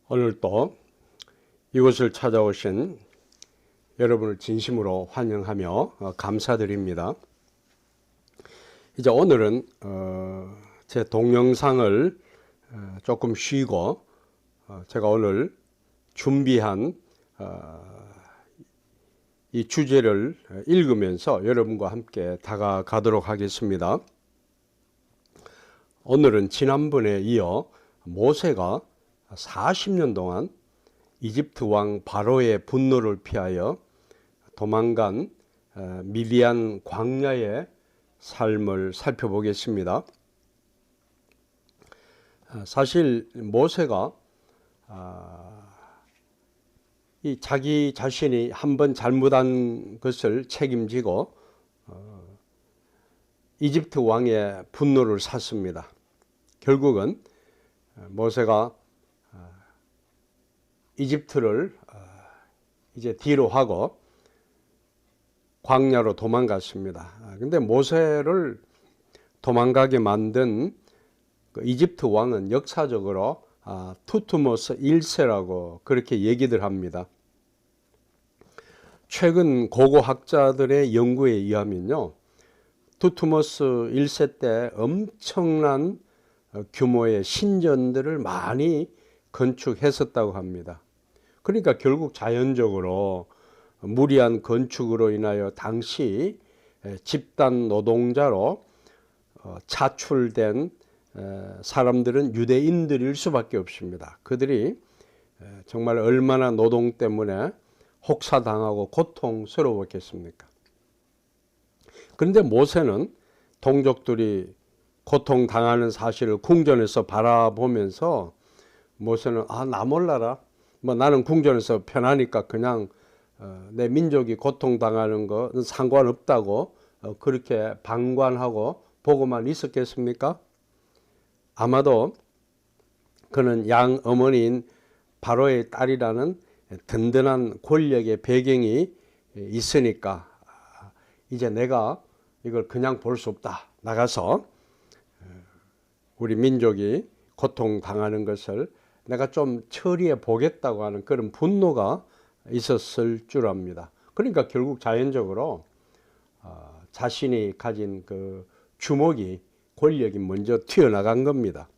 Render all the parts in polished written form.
오늘도 이곳을 찾아오신 여러분을 진심으로 환영하며 감사드립니다. 이제 오늘은 제 동영상을 조금 쉬고 제가 오늘 준비한 이 주제를 읽으면서 여러분과 함께 다가가도록 하겠습니다. 오늘은 지난번에 이어 모세가 40년 동안 이집트 왕 바로의 분노를 피하여 도망간 미디안 광야의 삶을 살펴보겠습니다. 사실 모세가 이 자기 자신이 한번 잘못한 것을 책임지고 이집트 왕의 분노를 샀습니다. 결국은 모세가 이집트를 이제 뒤로 하고 광야로 도망갔습니다. 근데 모세를 도망가게 만든 그 이집트 왕은 역사적으로 투트모스 1세라고 그렇게 얘기들 합니다. 최근 고고학자들의 연구에 의하면요, 투트모스 1세 때 엄청난 규모의 신전들을 많이 건축했었다고 합니다. 그러니까 결국 자연적으로 무리한 건축으로 인하여 당시 집단 노동자로 차출된 사람들은 유대인들일 수밖에 없습니다. 그들이 정말 얼마나 노동 때문에 혹사당하고 고통스러웠겠습니까? 그런데 모세는 동족들이 고통당하는 사실을 궁전에서 바라보면서 모세는 나 몰라라, 나는 궁전에서 편하니까 그냥 내 민족이 고통당하는 것은 상관없다고 그렇게 방관하고 보고만 있었겠습니까? 아마도 그는 양 어머니인 바로의 딸이라는 든든한 권력의 배경이 있으니까 이제 내가 이걸 그냥 볼 수 없다, 나가서 우리 민족이 고통당하는 것을 내가 좀 처리해 보겠다고 하는 그런 분노가 있었을 줄 압니다. 그러니까 결국 자연적으로 자신이 가진 그 주목이, 권력이 먼저 튀어나간 겁니다.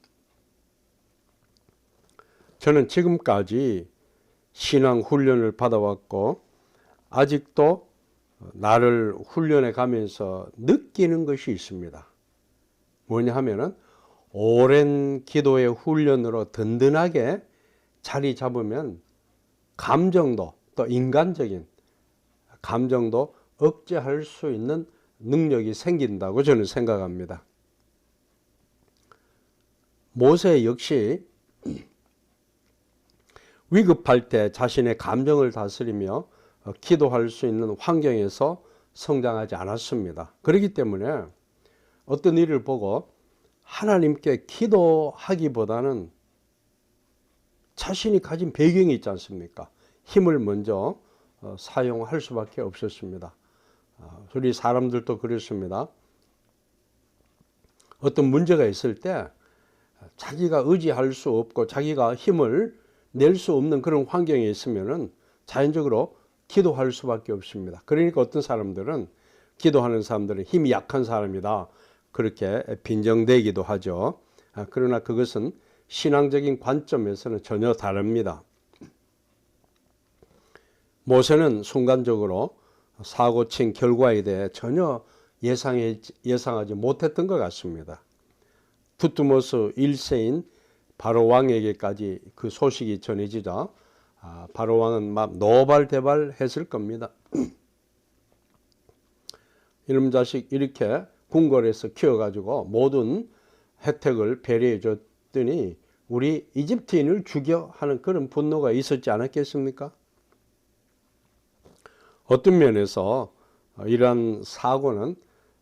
저는 지금까지 신앙 훈련을 받아왔고 아직도 나를 훈련해 가면서 느끼는 것이 있습니다. 뭐냐 하면은 오랜 기도의 훈련으로 든든하게 자리 잡으면 감정도, 또 인간적인 감정도 억제할 수 있는 능력이 생긴다고 저는 생각합니다. 모세 역시 위급할 때 자신의 감정을 다스리며 기도할 수 있는 환경에서 성장하지 않았습니다. 그렇기 때문에 어떤 일을 보고 하나님께 기도하기보다는 자신이 가진 배경이 있지 않습니까? 힘을 먼저 사용할 수밖에 없었습니다. 우리 사람들도 그렇습니다. 어떤 문제가 있을 때 자기가 의지할 수 없고 자기가 힘을 낼 수 없는 그런 환경에 있으면은 자연적으로 기도할 수밖에 없습니다. 그러니까 어떤 사람들은, 기도하는 사람들은 힘이 약한 사람이다, 그렇게 빈정대기도 하죠. 그러나 그것은 신앙적인 관점에서는 전혀 다릅니다. 모세는 순간적으로 사고 친 결과에 대해 전혀 예상하지 못했던 것 같습니다. 투트모스 1세인 바로 왕에게까지 그 소식이 전해지자 바로 왕은 막 노발대발했을 겁니다. 이놈 자식 이렇게 궁궐에서 키워가지고 모든 혜택을 배려해 줬더니 우리 이집트인을 죽여 하는 그런 분노가 있었지 않았겠습니까? 어떤 면에서 이러한 사고는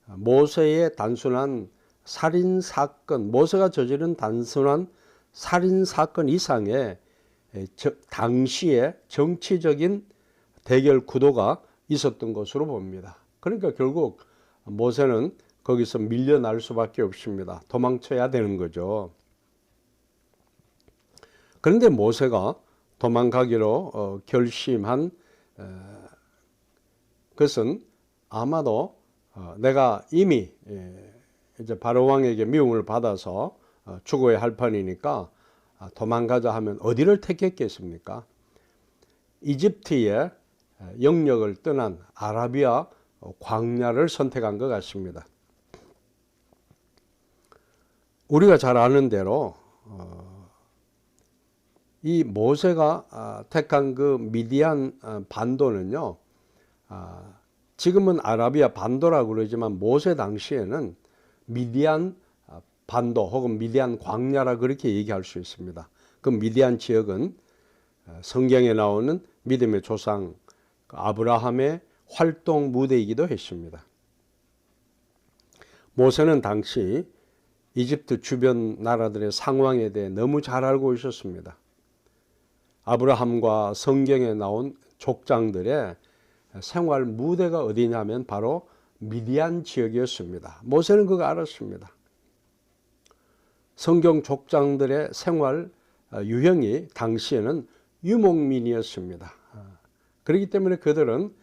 모세의 단순한 살인사건, 모세가 저지른 단순한 살인사건 이상의 당시의 정치적인 대결 구도가 있었던 것으로 봅니다. 그러니까 결국 모세는 거기서 밀려날 수밖에 없습니다. 도망쳐야 되는 거죠. 그런데 모세가 도망가기로 결심한 것은 아마도 내가 이미 이제 바로 왕에게 미움을 받아서 죽어야 할 판이니까 도망가자 하면 어디를 택했겠습니까? 이집트의 영역을 떠난 아라비아 광야를 선택한 것 같습니다. 우리가 잘 아는 대로 이 모세가 택한 그 미디안 반도는요, 지금은 아라비아 반도라고 그러지만 모세 당시에는 미디안 반도 혹은 미디안 광야라 그렇게 얘기할 수 있습니다. 그 미디안 지역은 성경에 나오는 믿음의 조상 아브라함의 활동 무대이기도 했습니다. 모세는 당시 이집트 주변 나라들의 상황에 대해 너무 잘 알고 있었습니다. 아브라함과 성경에 나온 족장들의 생활 무대가 어디냐면 바로 미디안 지역이었습니다. 모세는 그거 알았습니다. 성경 족장들의 생활 유형이 당시에는 유목민이었습니다. 그렇기 때문에 그들은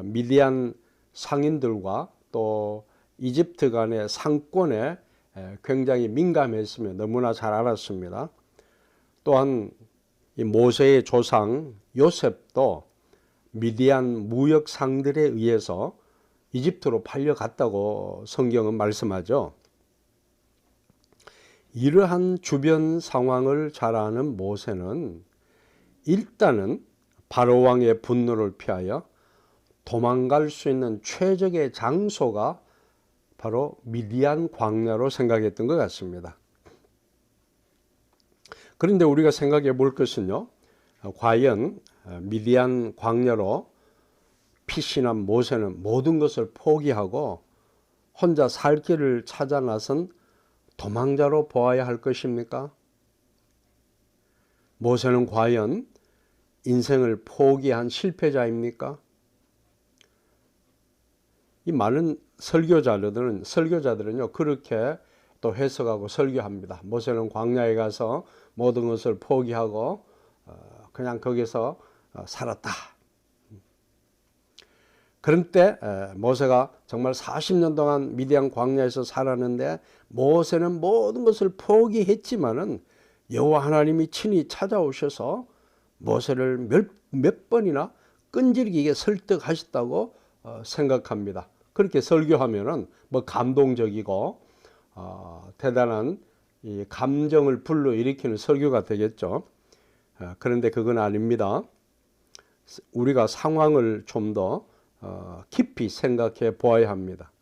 미디안 상인들과 또 이집트 간의 상권에 굉장히 민감했으며 너무나 잘 알았습니다. 또한 이 모세의 조상 요셉도 미디안 무역상들에 의해서 이집트로 팔려갔다고 성경은 말씀하죠. 이러한 주변 상황을 잘 아는 모세는 일단은 바로 왕의 분노를 피하여 도망갈 수 있는 최적의 장소가 바로 미디안 광야로 생각했던 것 같습니다. 그런데 우리가 생각해 볼 것은요, 과연 미디안 광야로 피신한 모세는 모든 것을 포기하고 혼자 살 길을 찾아 나선 도망자로 보아야 할 것입니까? 모세는 과연 인생을 포기한 실패자입니까? 이 많은 설교자들은요, 그렇게 또 해석하고 설교합니다. 모세는 광야에 가서 모든 것을 포기하고 그냥 거기서 살았다. 그런데 모세가 정말 40년 동안 미디안 광야에서 살았는데 모세는 모든 것을 포기했지만은 여호와 하나님이 친히 찾아오셔서 모세를 몇 번이나 끈질기게 설득하셨다고 생각합니다. 그렇게 설교하면은 뭐 감동적이고 대단한 이 감정을 불러일으키는 설교가 되겠죠. 그런데 그건 아닙니다. 우리가 상황을 좀 더 깊이 생각해 보아야 합니다.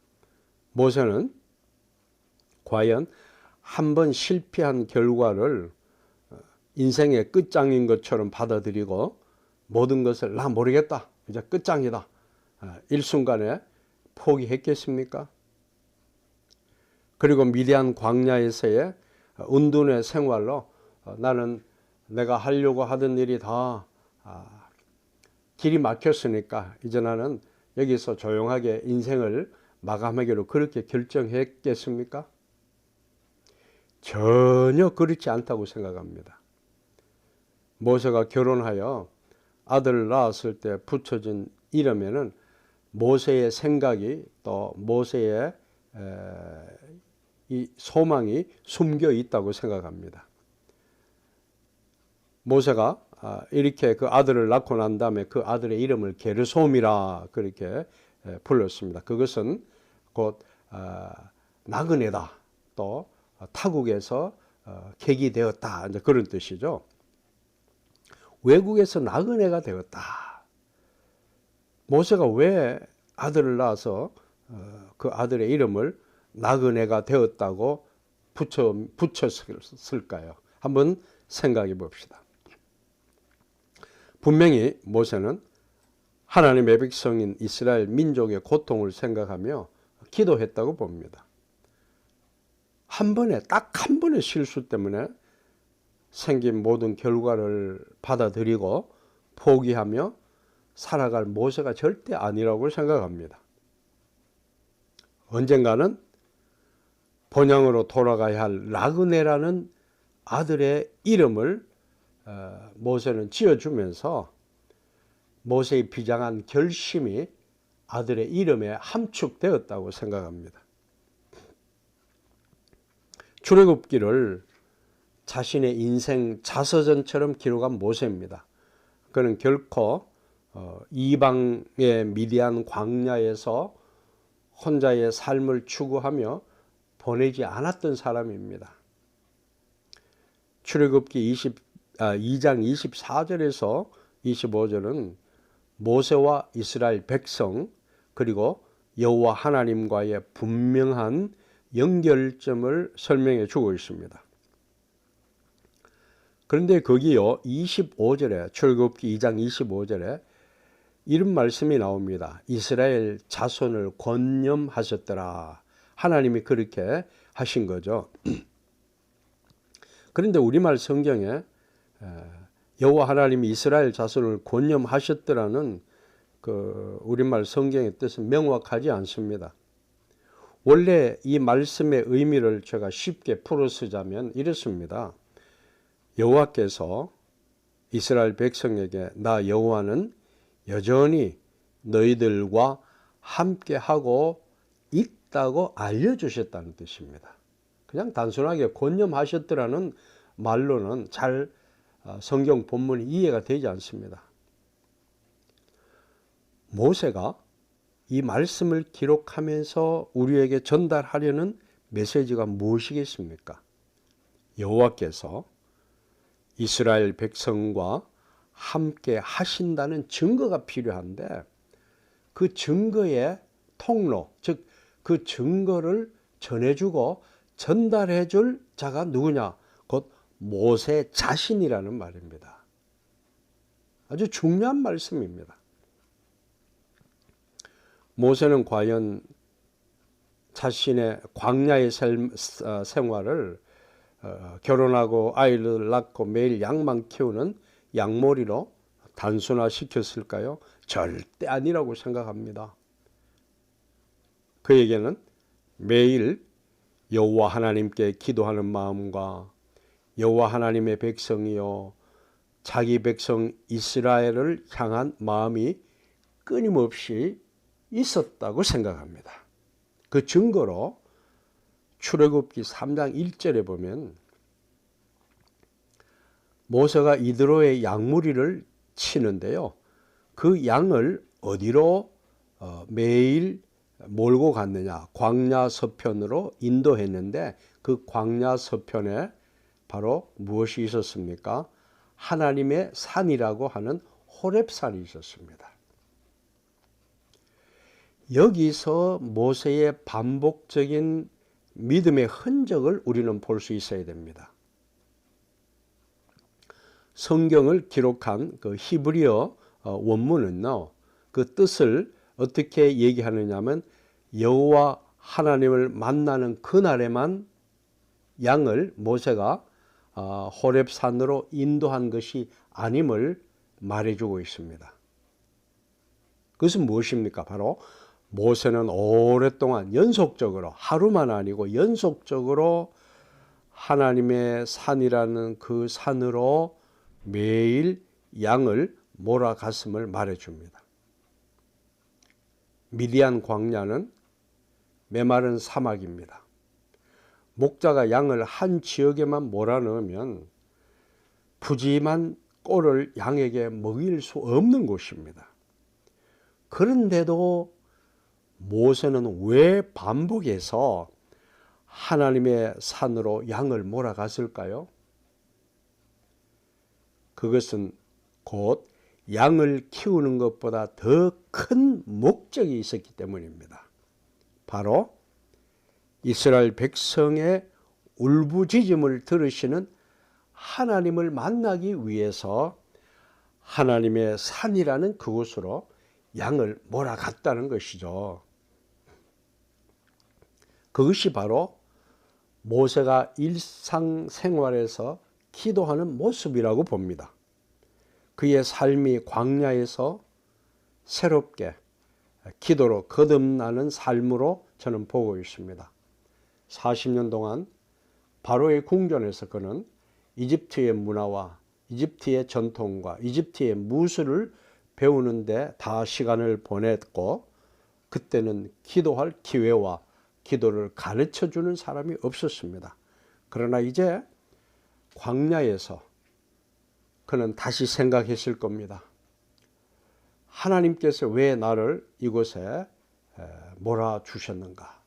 모세는 과연 한 번 실패한 결과를 인생의 끝장인 것처럼 받아들이고 모든 것을 나 모르겠다, 이제 끝장이다, 일순간에 포기했겠습니까? 그리고 미디안 광야에서의 은둔의 생활로 나는 내가 하려고 하던 일이 다 길이 막혔으니까 이제 나는 여기서 조용하게 인생을 마감하기로 그렇게 결정했겠습니까? 전혀 그렇지 않다고 생각합니다. 모세가 결혼하여 아들을 낳았을 때 붙여진 이름에는 모세의 생각이 또 모세의 이 소망이 숨겨 있다고 생각합니다. 모세가 이렇게 그 아들을 낳고 난 다음에 그 아들의 이름을 게르솜이라 그렇게 불렀습니다. 그것은 곧 나그네다, 또 타국에서 계기되었다, 이제 그런 뜻이죠. 외국에서 나그네가 되었다. 모세가 왜 아들을 낳아서 그 아들의 이름을 나그네가 되었다고 붙였을까요? 한번 생각해 봅시다. 분명히 모세는 하나님의 백성인 이스라엘 민족의 고통을 생각하며 기도했다고 봅니다. 딱 한 번의 실수 때문에 생긴 모든 결과를 받아들이고 포기하며 살아갈 모세가 절대 아니라고 생각합니다. 언젠가는 본향으로 돌아가야 할 나그네라는 아들의 이름을 모세는 지어주면서 모세의 비장한 결심이 아들의 이름에 함축되었다고 생각합니다. 출애굽기를 자신의 인생 자서전처럼 기록한 모세입니다. 그는 결코 이방의 미디안 광야에서 혼자의 삶을 추구하며 보내지 않았던 사람입니다. 출애굽기 2장 24절에서 25절은 모세와 이스라엘 백성 그리고 여호와 하나님과의 분명한 연결점을 설명해 주고 있습니다. 그런데 거기요 25절에 출애굽기 2장 25절에 이런 말씀이 나옵니다. 이스라엘 자손을 권념하셨더라. 하나님이 그렇게 하신 거죠. 그런데 우리말 성경에 여호와 하나님이 이스라엘 자손을 권념하셨더라는 그 우리말 성경의 뜻은 명확하지 않습니다. 원래 이 말씀의 의미를 제가 쉽게 풀어 쓰자면 이렇습니다. 여호와께서 이스라엘 백성에게 나 여호와는 여전히 너희들과 함께하고 있다고 알려주셨다는 뜻입니다. 그냥 단순하게 권념하셨더라는 말로는 잘 성경 본문이 이해가 되지 않습니다. 모세가 이 말씀을 기록하면서 우리에게 전달하려는 메시지가 무엇이겠습니까? 여호와께서 이스라엘 백성과 함께 하신다는 증거가 필요한데 그 증거의 통로, 즉 그 증거를 전해주고 전달해줄 자가 누구냐? 곧 모세 자신이라는 말입니다. 아주 중요한 말씀입니다. 모세는 과연 자신의 광야의 생활을 결혼하고 아이를 낳고 매일 양만 키우는 양몰이로 단순화시켰을까요? 절대 아니라고 생각합니다. 그에게는 매일 여호와 하나님께 기도하는 마음과 여호와 하나님의 백성이요 자기 백성 이스라엘을 향한 마음이 끊임없이 있었다고 생각합니다. 그 증거로 출애굽기 3장 1절에 보면 모세가 이드로의 양무리를 치는데요. 그 양을 어디로 매일 몰고 갔느냐? 광야 서편으로 인도했는데 그 광야 서편에 바로 무엇이 있었습니까? 하나님의 산이라고 하는 호렙산이 있었습니다. 여기서 모세의 반복적인 믿음의 흔적을 우리는 볼 수 있어야 됩니다. 성경을 기록한 그 히브리어 원문은요, 그 뜻을 어떻게 얘기하느냐면 여호와 하나님을 만나는 그날에만 양을 모세가 호렙산으로 인도한 것이 아님을 말해주고 있습니다. 그것은 무엇입니까? 바로 모세는 오랫동안 연속적으로 하루만 아니고 연속적으로 하나님의 산이라는 그 산으로 매일 양을 몰아갔음을 말해줍니다. 미디안 광야는 메마른 사막입니다. 목자가 양을 한 지역에만 몰아넣으면 푸짐한 꼴을 양에게 먹일 수 없는 곳입니다. 그런데도 모세는 왜 반복해서 하나님의 산으로 양을 몰아갔을까요? 그것은 곧 양을 키우는 것보다 더 큰 목적이 있었기 때문입니다. 바로 이스라엘 백성의 울부짖음을 들으시는 하나님을 만나기 위해서 하나님의 산이라는 그곳으로 양을 몰아갔다는 것이죠. 그것이 바로 모세가 일상생활에서 기도하는 모습이라고 봅니다. 그의 삶이 광야에서 새롭게 기도로 거듭나는 삶으로 저는 보고 있습니다. 40년 동안 바로의 궁전에서 그는 이집트의 문화와 이집트의 전통과 이집트의 무술을 배우는데 다 시간을 보냈고, 그때는 기도할 기회와 기도를 가르쳐주는 사람이 없었습니다. 그러나 이제 광야에서 그는 다시 생각했을 겁니다. 하나님께서 왜 나를 이곳에 몰아주셨는가?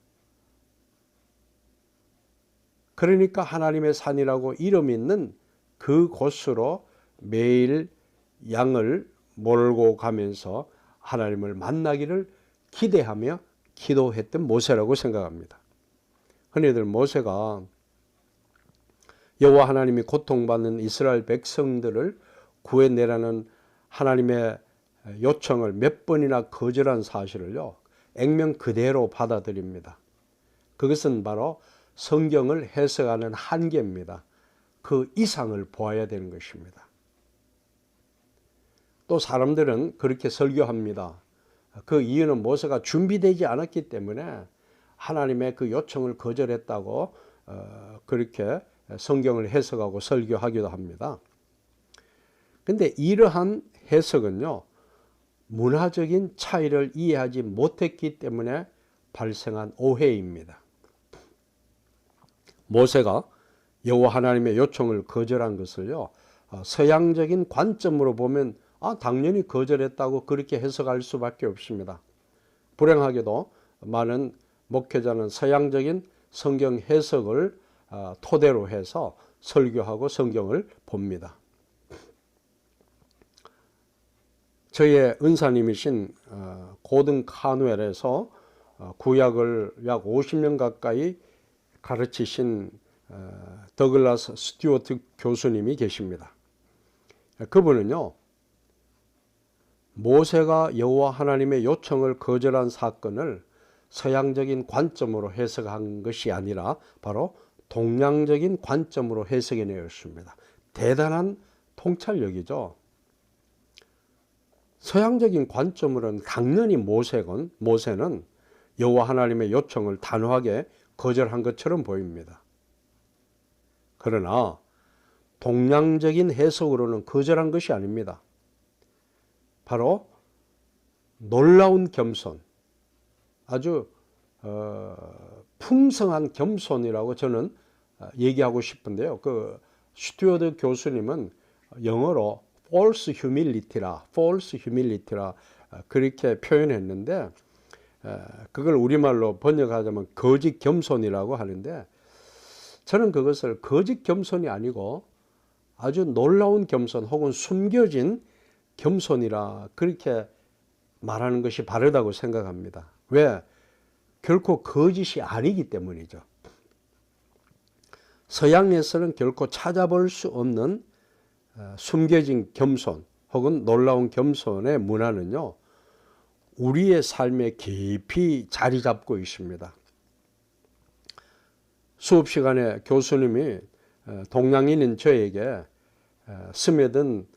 그러니까 하나님의 산이라고 이름 있는 그 곳으로 매일 양을 몰고 가면서 하나님을 만나기를 기대하며 기도했던 모세라고 생각합니다. 흔히들 모세가 여호와 하나님이 고통받는 이스라엘 백성들을 구해내라는 하나님의 요청을 몇 번이나 거절한 사실을요, 액면 그대로 받아들입니다. 그것은 바로 성경을 해석하는 한계입니다. 그 이상을 보아야 되는 것입니다. 또 사람들은 그렇게 설교합니다. 그 이유는 모세가 준비되지 않았기 때문에 하나님의 그 요청을 거절했다고 그렇게 성경을 해석하고 설교하기도 합니다. 근데 이러한 해석은요, 문화적인 차이를 이해하지 못했기 때문에 발생한 오해입니다. 모세가 여호와 하나님의 요청을 거절한 것을요, 서양적인 관점으로 보면 당연히 거절했다고 그렇게 해석할 수밖에 없습니다. 불행하게도 많은 목회자는 서양적인 성경 해석을 토대로 해서 설교하고 성경을 봅니다. 저의 은사님이신 고든 카누엘에서 구약을 약 50년 가까이 가르치신 더글라스 스튜어트 교수님이 계십니다. 그분은요, 모세가 여호와 하나님의 요청을 거절한 사건을 서양적인 관점으로 해석한 것이 아니라 바로 동양적인 관점으로 해석해 내었습니다. 대단한 통찰력이죠. 서양적인 관점으로는 당연히 모세는 여호와 하나님의 요청을 단호하게 거절한 것처럼 보입니다. 그러나 동양적인 해석으로는 거절한 것이 아닙니다. 바로 놀라운 겸손, 아주 풍성한 겸손이라고 저는 얘기하고 싶은데요. 그 스튜어트 교수님은 영어로 false humility라 그렇게 표현했는데, 그걸 우리말로 번역하자면 거짓 겸손이라고 하는데, 저는 그것을 거짓 겸손이 아니고 아주 놀라운 겸손 혹은 숨겨진 겸손이라 그렇게 말하는 것이 바르다고 생각합니다. 왜? 결코 거짓이 아니기 때문이죠. 서양에서는 결코 찾아볼 수 없는 숨겨진 겸손 혹은 놀라운 겸손의 문화는요, 우리의 삶에 깊이 자리 잡고 있습니다. 수업 시간에 교수님이 동양인인 저에게 스며든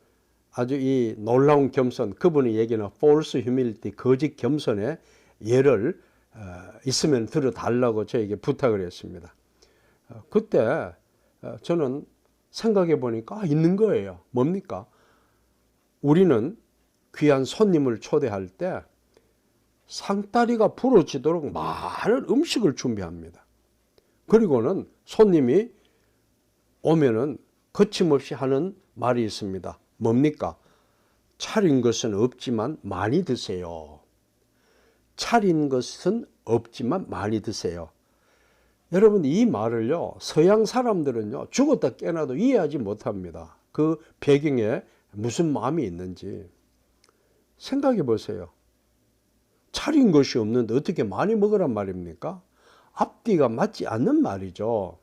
아주 이 놀라운 겸손, 그분이 얘기하는 false humility, 거짓 겸손의 예를 있으면 들어달라고 저에게 부탁을 했습니다. 그때 저는 생각해 보니까 있는 거예요. 뭡니까? 우리는 귀한 손님을 초대할 때 상다리가 부러지도록 많은 음식을 준비합니다. 그리고는 손님이 오면은 거침없이 하는 말이 있습니다. 뭡니까? 차린 것은 없지만 많이 드세요. 차린 것은 없지만 많이 드세요. 여러분, 이 말을요, 서양 사람들은요, 죽었다 깨어나도 이해하지 못합니다. 그 배경에 무슨 마음이 있는지 생각해 보세요. 차린 것이 없는데 어떻게 많이 먹으란 말입니까? 앞뒤가 맞지 않는 말이죠.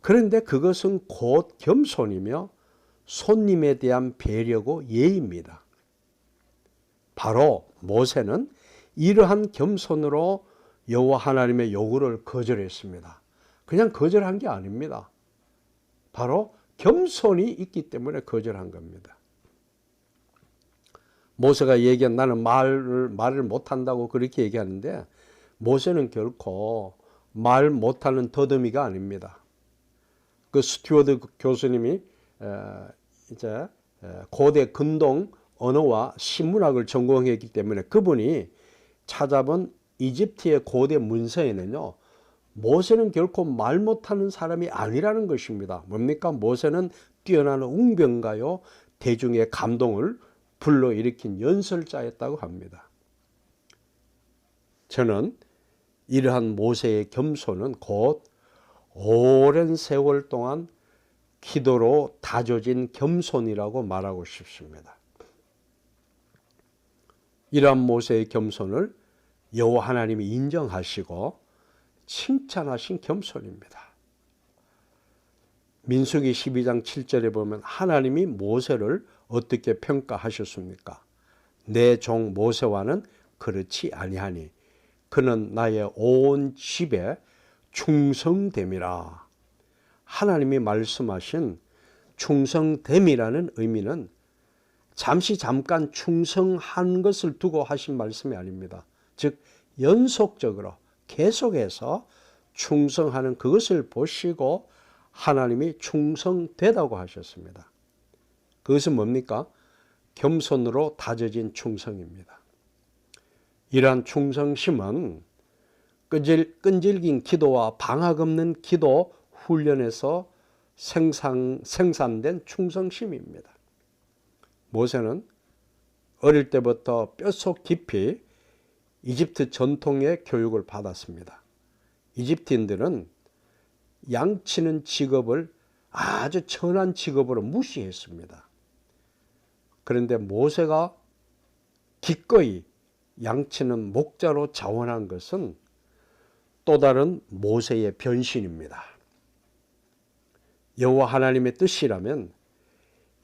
그런데 그것은 곧 겸손이며 손님에 대한 배려고 예의입니다. 바로 모세는 이러한 겸손으로 여호와 하나님의 요구를 거절했습니다. 그냥 거절한 게 아닙니다. 바로 겸손이 있기 때문에 거절한 겁니다. 모세가 얘기한 나는 말을 못한다고 그렇게 얘기하는데, 모세는 결코 말 못하는 더듬이가 아닙니다. 그 스튜어트 교수님이 이제 고대 근동 언어와 신문학을 전공했기 때문에 그분이 찾아본 이집트의 고대 문서에는요, 모세는 결코 말 못하는 사람이 아니라는 것입니다. 뭡니까? 모세는 뛰어난 웅변가요, 대중의 감동을 불러일으킨 연설자였다고 합니다. 저는 이러한 모세의 겸손은 곧 오랜 세월 동안 기도로 다져진 겸손이라고 말하고 싶습니다. 이러한 모세의 겸손을 여호와 하나님이 인정하시고 칭찬하신 겸손입니다. 민수기 12장 7절에 보면 하나님이 모세를 어떻게 평가하셨습니까? 내 종 모세와는 그렇지 아니하니 그는 나의 온 집에 충성됨이라. 하나님이 말씀하신 충성됨이라는 의미는 잠깐 충성한 것을 두고 하신 말씀이 아닙니다. 즉 연속적으로 계속해서 충성하는 그것을 보시고 하나님이 충성되다고 하셨습니다. 그것은 뭡니까? 겸손으로 다져진 충성입니다. 이러한 충성심은 끈질긴 기도와 방학 없는 기도 훈련에서 생산된 충성심입니다. 모세는 어릴 때부터 뼛속 깊이 이집트 전통의 교육을 받았습니다. 이집트인들은 양치는 직업을 아주 천한 직업으로 무시했습니다. 그런데 모세가 기꺼이 양치는 목자로 자원한 것은 또 다른 모세의 변신입니다. 여호와 하나님의 뜻이라면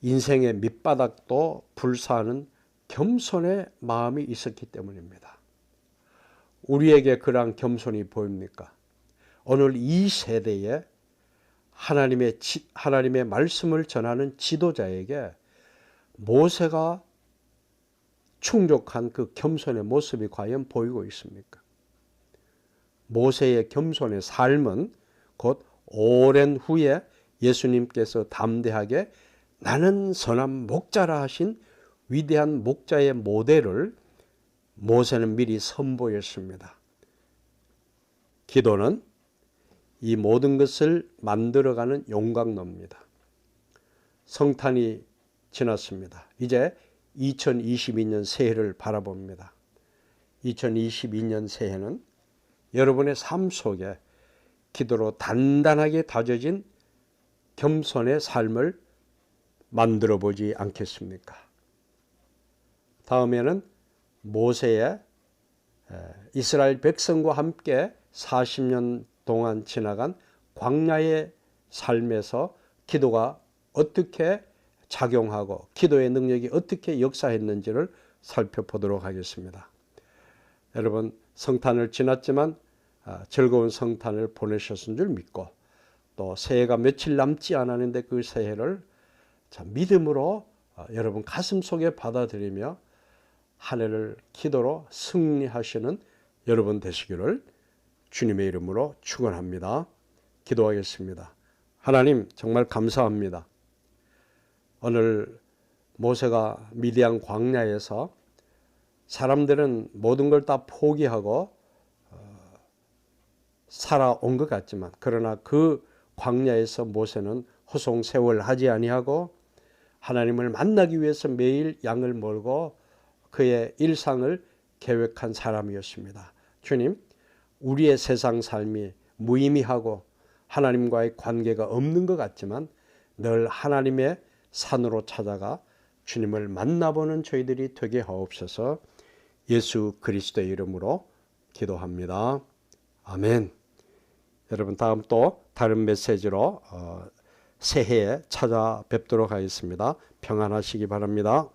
인생의 밑바닥도 불사하는 겸손의 마음이 있었기 때문입니다. 우리에게 그러한 겸손이 보입니까? 오늘 이 세대에 하나님의 말씀을 전하는 지도자에게 모세가 충족한 그 겸손의 모습이 과연 보이고 있습니까? 모세의 겸손의 삶은 곧 오랜 후에 예수님께서 담대하게 나는 선한 목자라 하신 위대한 목자의 모델을 모세는 미리 선보였습니다. 기도는 이 모든 것을 만들어가는 용광로입니다. 성탄이 지났습니다. 이제 2022년 새해를 바라봅니다. 2022년 새해는 여러분의 삶 속에 기도로 단단하게 다져진 겸손의 삶을 만들어 보지 않겠습니까? 다음에는 모세의 이스라엘 백성과 함께 40년 동안 지나간 광야의 삶에서 기도가 어떻게 작용하고 기도의 능력이 어떻게 역사했는지를 살펴보도록 하겠습니다. 여러분 성탄을 지났지만 즐거운 성탄을 보내셨은 줄 믿고 또 새해가 며칠 남지 않았는데 그 새해를 믿음으로 여러분 가슴 속에 받아들이며 한 해를 기도로 승리하시는 여러분 되시기를 주님의 이름으로 축원합니다. 기도하겠습니다. 하나님 정말 감사합니다. 오늘 모세가 미디안 광야에서 사람들은 모든 걸 다 포기하고 살아온 것 같지만 그러나 그 광야에서 모세는 호송세월하지 아니하고 하나님을 만나기 위해서 매일 양을 몰고 그의 일상을 계획한 사람이었습니다. 주님, 우리의 세상 삶이 무의미하고 하나님과의 관계가 없는 것 같지만 늘 하나님의 산으로 찾아가 주님을 만나보는 저희들이 되게 하옵소서. 예수 그리스도의 이름으로 기도합니다. 아멘. 여러분 다음 또 다른 메시지로 새해에 찾아뵙도록 하겠습니다. 평안하시기 바랍니다.